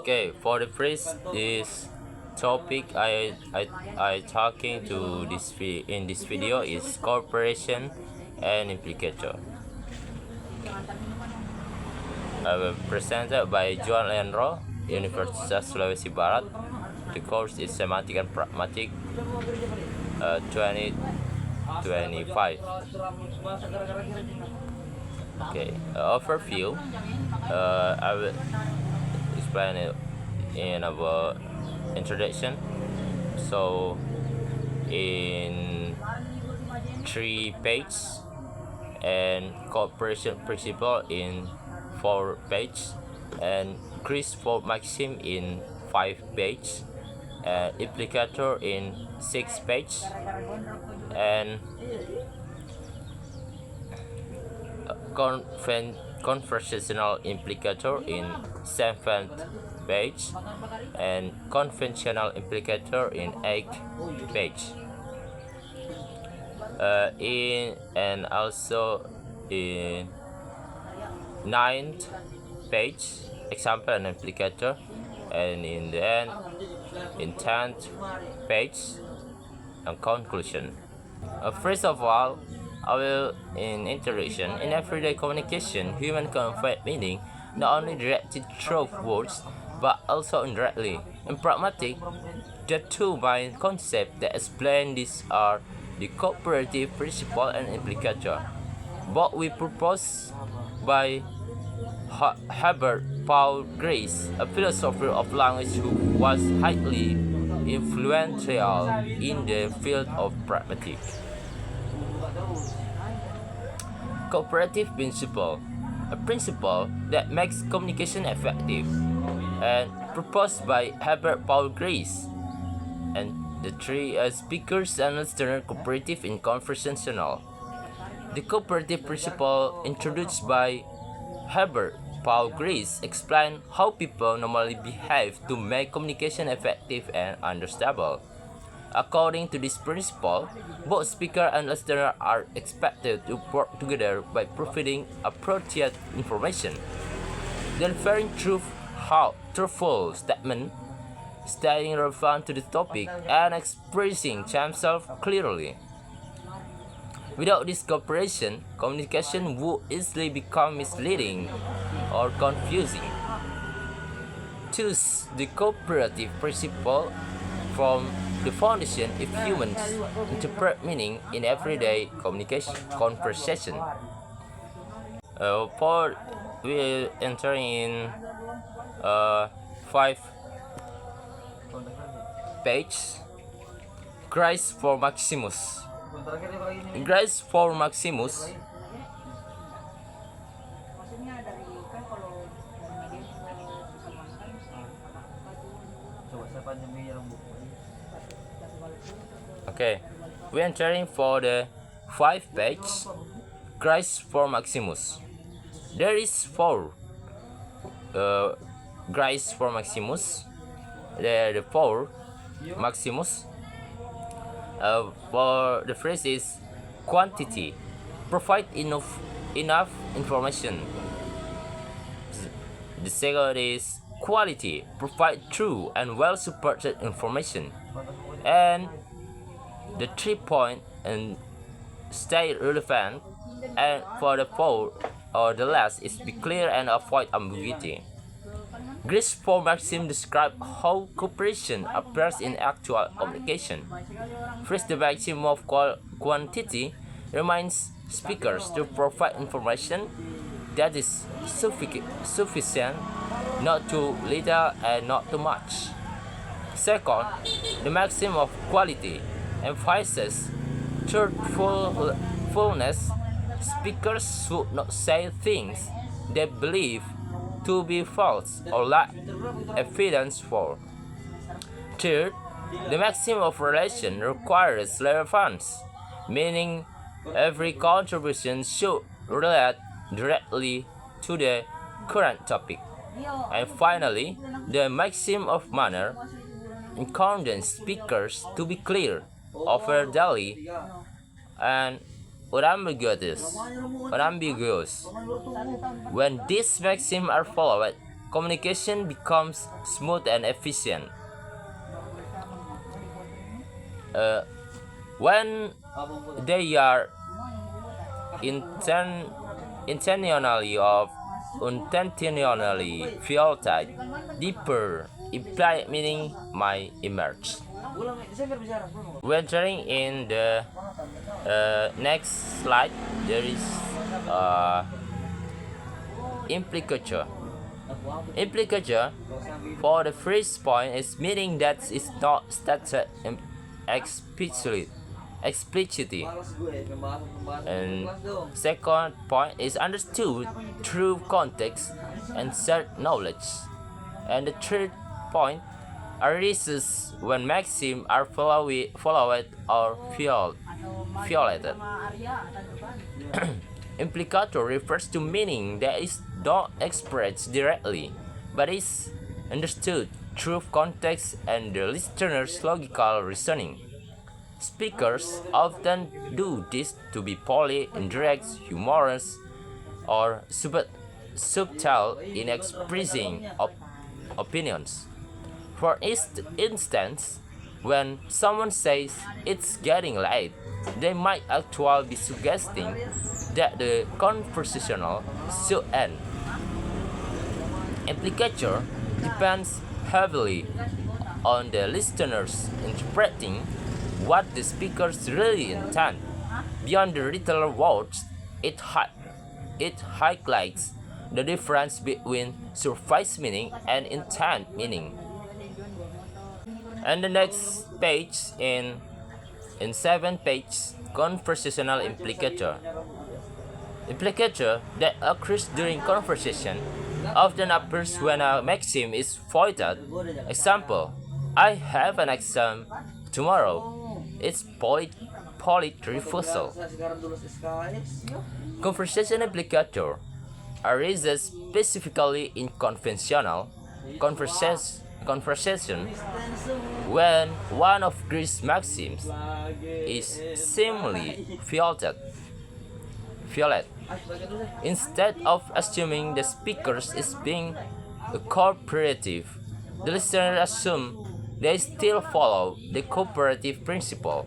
Okay, for the first this topic I talking to in this video is cooperation and implicature. I will presented by Juan Leandro, Universitas Sulawesi Barat. The course is Semantics and Pragmatics 2025. Okay, overview. I will explain it in our introduction. So in 3 pages and cooperation principle in 4 pages and Grice for Maxim in 5 pages and Implicature in 6 pages and conversational implicator in 7th page and conventional implicator in 8th page. And also in 9th page example and implicator, and in the end in 10th page and conclusion. First of all, I will in introduction. In everyday communication, human convey meaning not only directly through words but also indirectly. In pragmatic, the two main concepts that explain this are the cooperative principle and implicature. Both were proposed by Herbert Grice, a philosopher of language who was highly influential in the field of pragmatics. Cooperative principle, a principle that makes communication effective, and proposed by Herbert Grice, and the three speakers and listeners cooperative and conversational. The cooperative principle introduced by Herbert Grice explains how people normally behave to make communication effective and understandable. According to this principle, both speaker and listener are expected to work together by providing appropriate information, delivering truthful statement, staying relevant to the topic, and expressing themselves clearly. Without this cooperation, communication would easily become misleading or confusing. Thus, the cooperative principle from the foundation if humans interpret meaning in everyday conversation. For we enter in 5 pages. Grice for Maximus. Grice for Maximus. Okay, we are entering for the 5 page. Grice for Maximus. There is 4 Grice for Maximus. There are the 4 Maximus. For the phrase is quantity, provide enough information. The second is quality, provide true and well supported information. And the 3 point and stay relevant. And for the 4 or the last is be clear and avoid ambiguity. Grice for Maxim describes how cooperation appears in actual communication. First, the maximum of quantity reminds speakers to provide information that is sufficient, not too little and not too much. Second, the maximum of quality emphasizes truthfulness. Speakers should not say things they believe to be false or lack evidence for. Third, the maximum of relation requires relevance, meaning every contribution should relate directly to the current topic. And finally, the maximum of manner encourages speakers to be clear, orderly, and unambiguous. When these maxims are followed, communication becomes smooth and efficient. When they are intentionally or unintentionally filtered, deeper implied meaning might emerge. We're in the next slide. There is implicature. Implicature, for the first point, is meaning that is not stated explicitly. And second point is understood through context and shared knowledge. And the third point arises when maxims are followed or violated. Implicator refers to meaning that is not expressed directly, but is understood through context and the listener's logical reasoning. Speakers often do this to be polite, indirect, humorous, or subtle in expressing opinions. For instance, when someone says it's getting late, they might actually be suggesting that the conversation should end. Implicature depends heavily on the listeners interpreting what the speakers really intend. Beyond the literal words, it highlights the difference between surface meaning and intent meaning. And the next page in 7th page, conversational implicature. Implicature that occurs during conversation often appears when a maxim is voided. Example: I have an exam tomorrow. It's polite refusal. Conversation implicature arises specifically in conventional conversation when one of Grice's maxims is seemingly violated. Instead of assuming the speaker is being cooperative, the listener assumes they still follow the cooperative principle.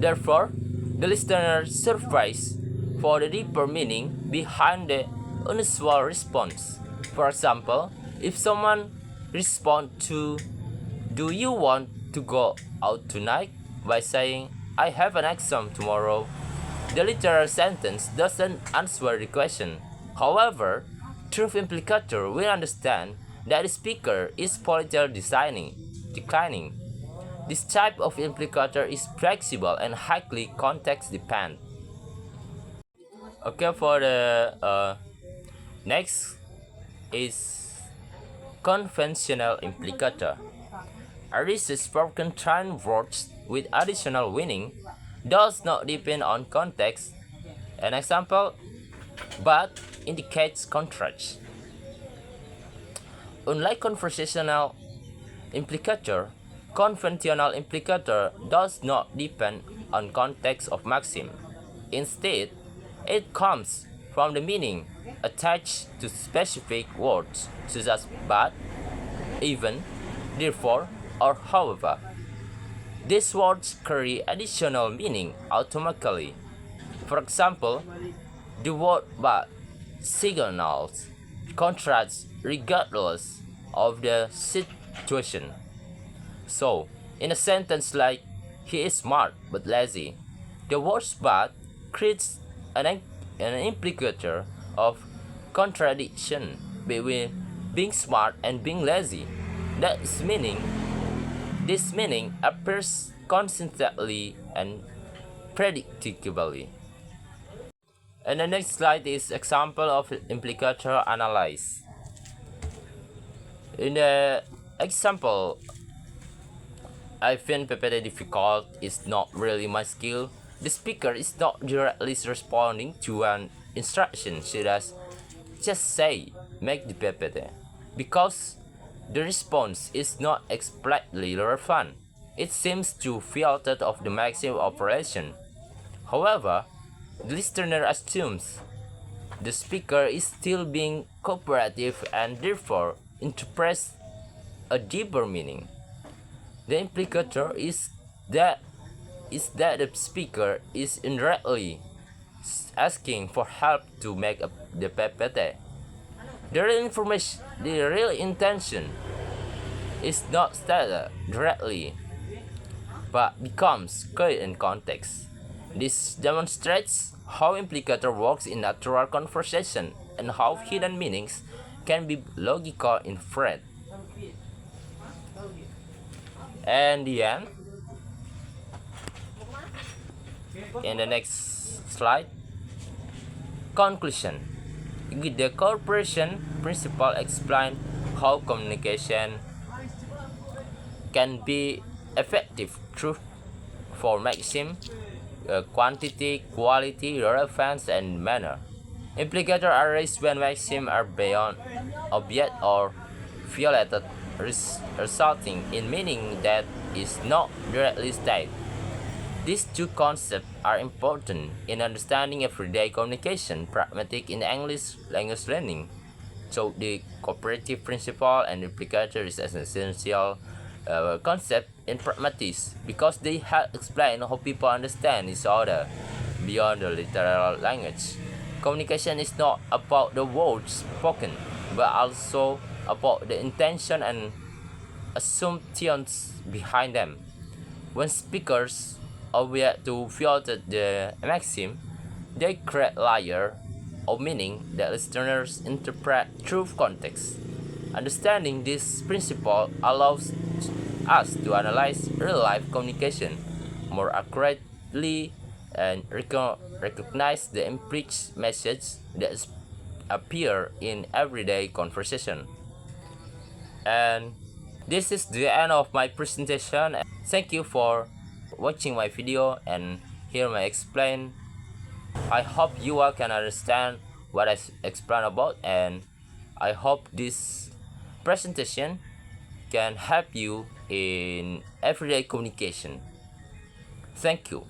Therefore, the listener surveys for the deeper meaning behind the unusual response. For example, if someone responds to "Do you want to go out tonight?" by saying "I have an exam tomorrow," the literal sentence doesn't answer the question. However, through implicature, we understand that the speaker is politically declining. This type of implicator is flexible and highly context dependent. Okay, for the next is conventional implicator. Arises from constrained words with additional meaning does not depend on context. An example, but indicates contrast. Unlike conversational implicator, conventional implicator does not depend on context of maxim. Instead, it comes from the meaning attached to specific words such as but, even, therefore, or however. These words carry additional meaning automatically. For example, the word but signals contrast regardless of the situation. So, in a sentence like "he is smart but lazy," the word but creates an implicator of contradiction between being smart and being lazy. This meaning appears consistently and predictably. And the next slide is example of implicator analysis. In the example, "I find PPT difficult is not really my skill," the speaker is not directly responding to an instruction such as "just say, make the PPT," because the response is not explicitly relevant. It seems to fall out of the Maxim operation. However, the listener assumes the speaker is still being cooperative and therefore interprets a deeper meaning. The implicator is that the speaker is indirectly asking for help to make up the PPT. The real intention is not stated directly, but becomes clear in context. This demonstrates how implicator works in natural conversation and how hidden meanings can be logical inferred. And the end, in the next slide, conclusion. The cooperation principle explains how communication can be effective through four Maxim: quantity, quality, relevance, and manner. Implicators are raised when maxims are beyond obvious or violated, resulting in meaning that is not directly stated. These two concepts are important in understanding everyday communication, pragmatic in English language learning. So the cooperative principle and implicator is an essential concept in pragmatics because they help explain how people understand each other beyond the literal language. Communication is not about the words spoken, but also about the intention and assumptions behind them. When speakers aware to filter the maxim, they create layer of meaning that listeners interpret through context. Understanding this principle allows us to analyze real-life communication more accurately and recognize the implicit message that appear in everyday conversation. And this is the end of my presentation. Thank you for watching my video and hear me explain. I hope you all can understand what I explain about, and I hope this presentation can help you in everyday communication. Thank you.